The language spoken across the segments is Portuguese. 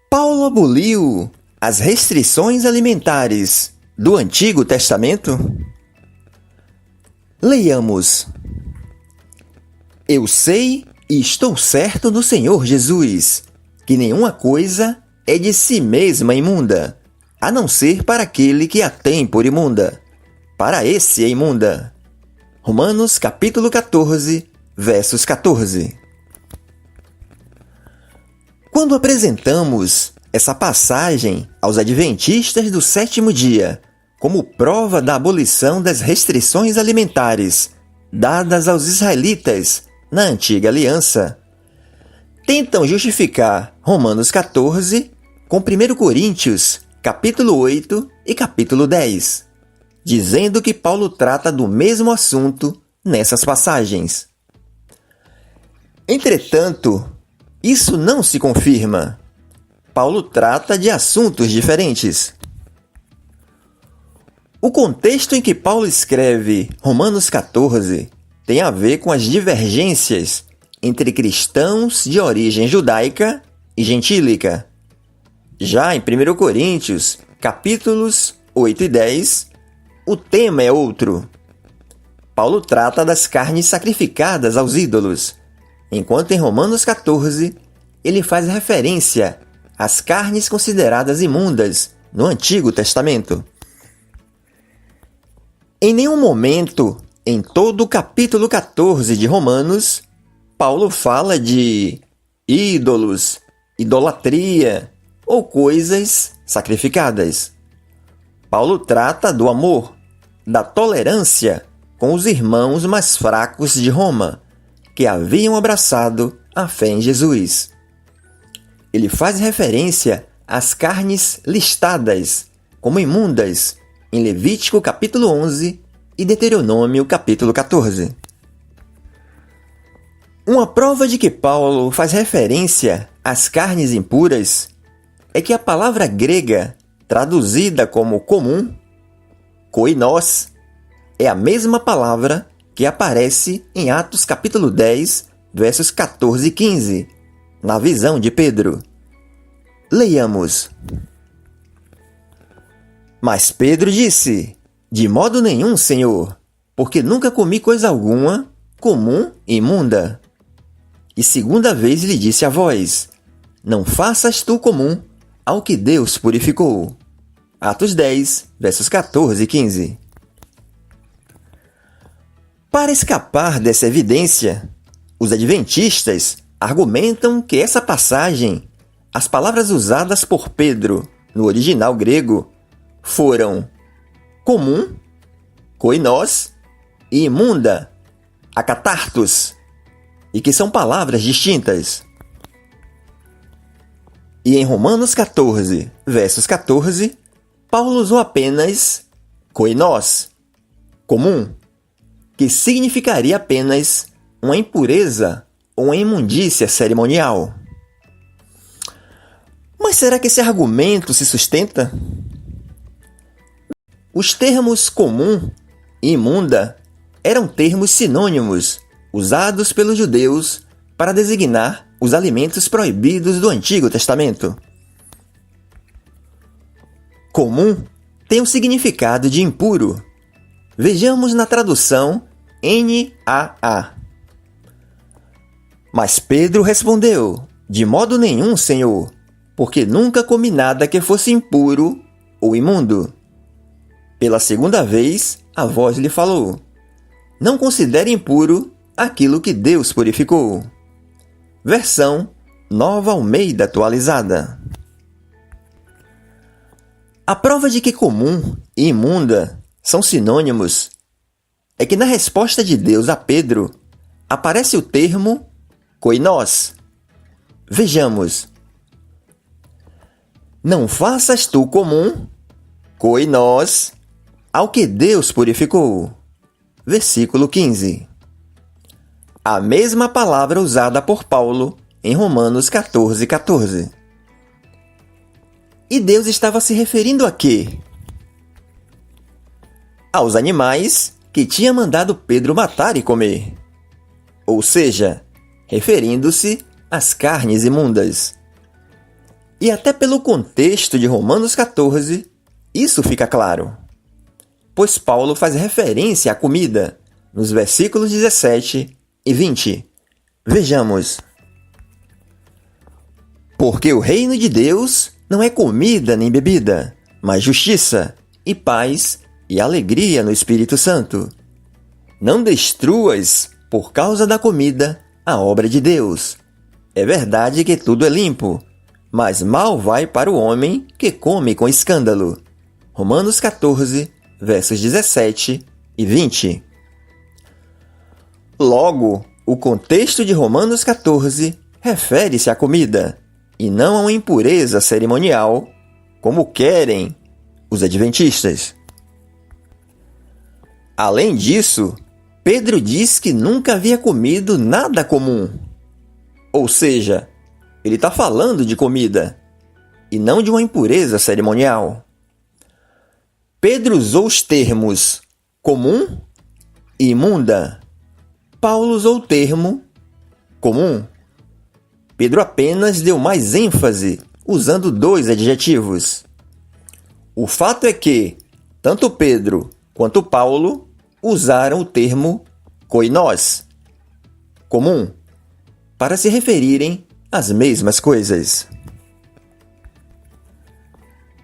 Paulo aboliu as restrições alimentares do Antigo Testamento? Leiamos. Eu sei e estou certo no Senhor Jesus, que nenhuma coisa é de si mesma imunda, a não ser para aquele que a tem por imunda. Para esse é imunda. Romanos capítulo 14, versos 14. Quando apresentamos essa passagem aos adventistas do sétimo dia como prova da abolição das restrições alimentares dadas aos israelitas na antiga aliança, tentam justificar Romanos 14 com 1 Coríntios capítulo 8 e capítulo 10, dizendo que Paulo trata do mesmo assunto nessas passagens. Entretanto, isso não se confirma. Paulo trata de assuntos diferentes. O contexto em que Paulo escreve Romanos 14 tem a ver com as divergências entre cristãos de origem judaica e gentílica. Já em 1 Coríntios, capítulos 8 e 10, o tema é outro. Paulo trata das carnes sacrificadas aos ídolos, enquanto em Romanos 14 ele faz referência às carnes consideradas imundas no Antigo Testamento. Em nenhum momento, em todo o capítulo 14 de Romanos, Paulo fala de ídolos, idolatria ou coisas sacrificadas. Paulo trata do amor, da tolerância com os irmãos mais fracos de Roma, que haviam abraçado a fé em Jesus. Ele faz referência às carnes listadas como imundas em Levítico capítulo 11 e Deuteronômio capítulo 14. Uma prova de que Paulo faz referência às carnes impuras é que a palavra grega, traduzida como comum, koinós, é a mesma palavra que aparece em Atos capítulo 10, versos 14 e 15, na visão de Pedro. Leiamos. Mas Pedro disse: De modo nenhum, Senhor, porque nunca comi coisa alguma comum e imunda. E segunda vez lhe disse a voz: Não faças tu comum ao que Deus purificou. Atos 10, versos 14 e 15. Para escapar dessa evidência, os adventistas argumentam que essa passagem, as palavras usadas por Pedro no original grego, foram comum, koinós, e imunda, akatartos, e que são palavras distintas. E em Romanos 14, versos 14, Paulo usou apenas koinós, comum, que significaria apenas uma impureza ou uma imundícia cerimonial. Mas será que esse argumento se sustenta? Os termos comum e imunda eram termos sinônimos usados pelos judeus para designar os alimentos proibidos do Antigo Testamento. Comum tem o significado de impuro. Vejamos na tradução NAA. Mas Pedro respondeu: De modo nenhum, Senhor, porque nunca comi nada que fosse impuro ou imundo. Pela segunda vez, a voz lhe falou: Não considere impuro aquilo que Deus purificou. Versão Nova Almeida Atualizada. A prova de que comum e imunda são sinônimos é que na resposta de Deus a Pedro aparece o termo koinós. Vejamos. Não faças tu comum, koinós, ao que Deus purificou. Versículo 15. A mesma palavra usada por Paulo em Romanos 14, 14. E Deus estava se referindo a quê? Aos animais que tinha mandado Pedro matar e comer. Ou seja, referindo-se às carnes imundas. E até pelo contexto de Romanos 14, isso fica claro. Pois Paulo faz referência à comida nos versículos 17 e 20. Vejamos. Porque o reino de Deus não é comida nem bebida, mas justiça, e paz, e alegria no Espírito Santo. Não destruas, por causa da comida, a obra de Deus. É verdade que tudo é limpo, mas mal vai para o homem que come com escândalo. Romanos 14, versos 17 e 20. Logo, o contexto de Romanos 14 refere-se à comida, e não a uma impureza cerimonial, como querem os adventistas. Além disso, Pedro diz que nunca havia comido nada comum. Ou seja, ele está falando de comida, e não de uma impureza cerimonial. Pedro usou os termos comum e imunda. Paulo usou o termo comum. Pedro apenas deu mais ênfase usando dois adjetivos. O fato é que tanto Pedro quanto Paulo usaram o termo koinós, comum, para se referirem às mesmas coisas.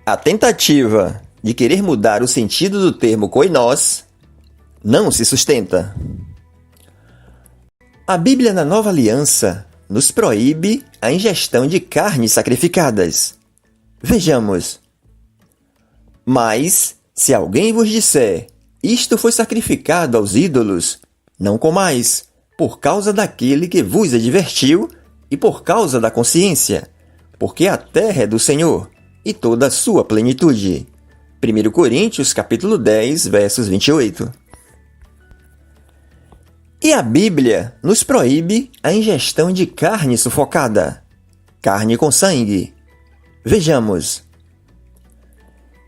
A tentativa de querer mudar o sentido do termo koinós não se sustenta. A Bíblia na Nova Aliança nos proíbe a ingestão de carnes sacrificadas. Vejamos. Mas, se alguém vos disser, isto foi sacrificado aos ídolos, não comais, por causa daquele que vos advertiu e por causa da consciência, porque a terra é do Senhor e toda a sua plenitude. 1 Coríntios, capítulo 10, versos 28. E a Bíblia nos proíbe a ingestão de carne sufocada, carne com sangue. Vejamos.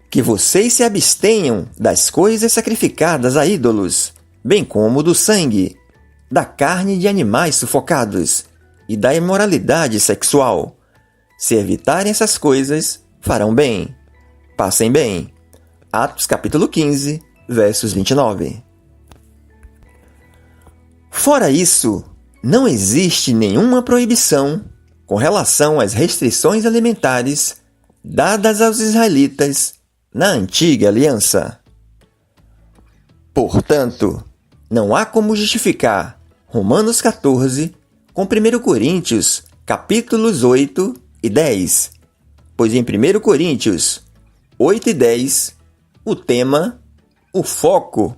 Que vocês se abstenham das coisas sacrificadas a ídolos, bem como do sangue, da carne de animais sufocados e da imoralidade sexual. Se evitarem essas coisas, farão bem. Passem bem. Atos capítulo 15, versos 29. Fora isso, não existe nenhuma proibição com relação às restrições alimentares dadas aos israelitas na antiga aliança. Portanto, não há como justificar Romanos 14 com 1 Coríntios, capítulos 8 e 10, pois em 1 Coríntios 8 e 10, o tema, o foco,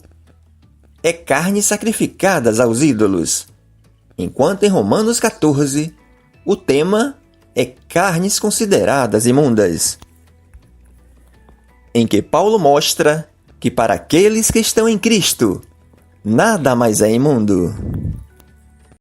é carnes sacrificadas aos ídolos, enquanto em Romanos 14, o tema é carnes consideradas imundas, em que Paulo mostra que para aqueles que estão em Cristo, nada mais é imundo.